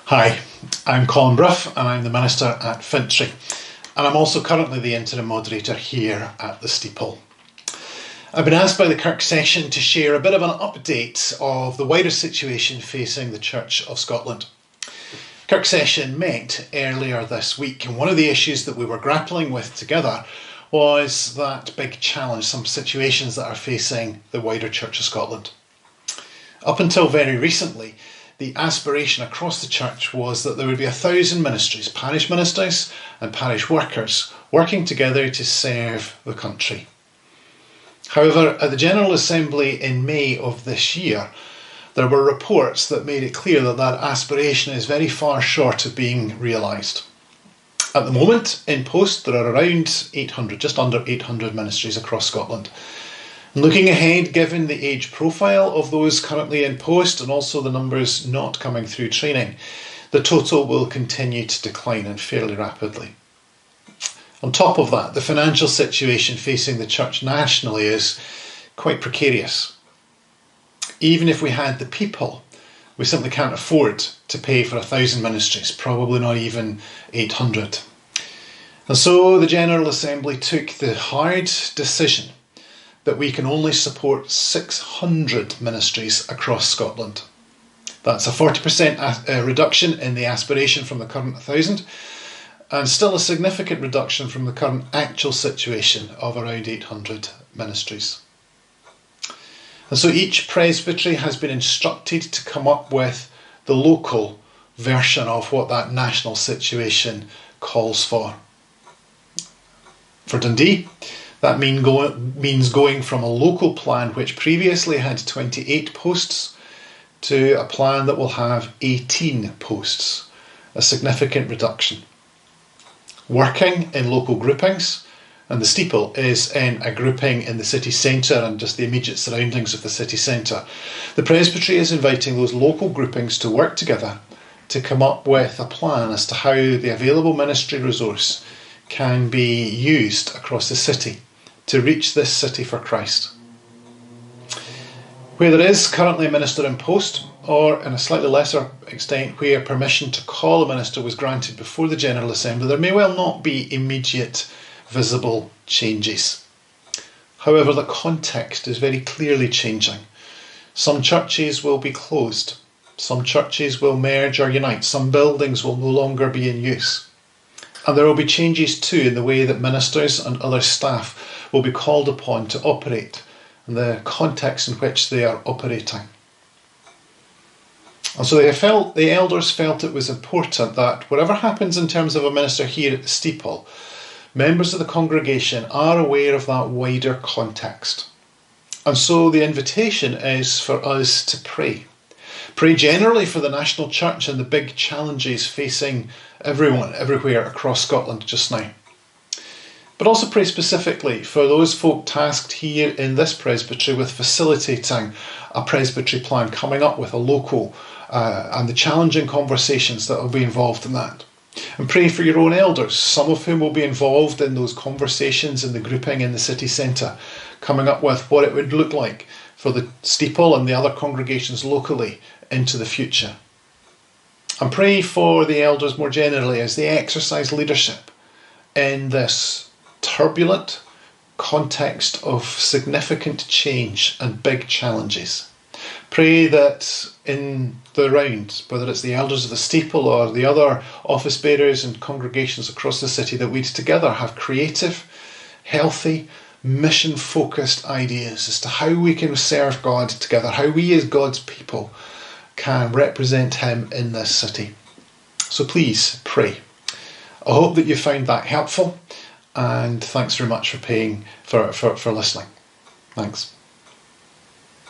Hi, I'm Colin Brough and I'm the Minister at Fintry, and I'm also currently the Interim Moderator here at the Steeple. I've been asked by the Kirk Session to share a bit of an update of the wider situation facing the Church of Scotland. Kirk Session met earlier this week, and one of the issues that we were grappling with together was that big challenge, some situations that are facing the wider Church of Scotland. Up until very recently, the aspiration across the church was that there would be 1,000 ministries, parish ministers and parish workers, working together to serve the country. However, at the General Assembly in May of this year, there were reports that made it clear that that aspiration is very far short of being realised. At the moment, in post, there are around 800, just under 800 ministries across Scotland. Looking ahead, given the age profile of those currently in post and also the numbers not coming through training, the total will continue to decline, and fairly rapidly. On top of that, the financial situation facing the church nationally is quite precarious. Even if we had the people, we simply can't afford to pay for 1,000 ministries, probably not even 800. And so the General Assembly took the hard decision that we can only support 600 ministries across Scotland. That's a 40% reduction in the aspiration from the current 1,000, and still a significant reduction from the current actual situation of around 800 ministries. And so each presbytery has been instructed to come up with the local version of what that national situation calls for. For Dundee, that means going from a local plan which previously had 28 posts to a plan that will have 18 posts, a significant reduction. Working in local groupings, and the Steeple is in a grouping in the city centre and just the immediate surroundings of the city centre. The presbytery is inviting those local groupings to work together to come up with a plan as to how the available ministry resource can be used across the city to reach this city for Christ. Where there is currently a minister in post, or in a slightly lesser extent where permission to call a minister was granted before the General Assembly, there may well not be immediate visible changes. However, the context is very clearly changing. Some churches will be closed, some churches will merge or unite, some buildings will no longer be in use. And there will be changes too in the way that ministers and other staff will be called upon to operate and the context in which they are operating. And so the elders felt it was important that whatever happens in terms of a minister here at the Steeple, members of the congregation are aware of that wider context. And so the invitation is for us to pray. Pray generally for the national church and the big challenges facing everyone, everywhere across Scotland just now. But also pray specifically for those folk tasked here in this presbytery with facilitating a presbytery plan, coming up with a local and the challenging conversations that will be involved in that. And pray for your own elders, some of whom will be involved in those conversations in the grouping in the city centre, coming up with what it would look like for the Steeple and the other congregations locally into the future. And pray for the elders more generally as they exercise leadership in this turbulent context of significant change and big challenges. Pray that in the round, whether it's the elders of the Steeple or the other office bearers and congregations across the city, that we together have creative, healthy, mission-focused ideas as to how we can serve God together, how we as God's people can represent Him in this city. So please pray. I hope that you found that helpful, and thanks very much for listening. Thanks.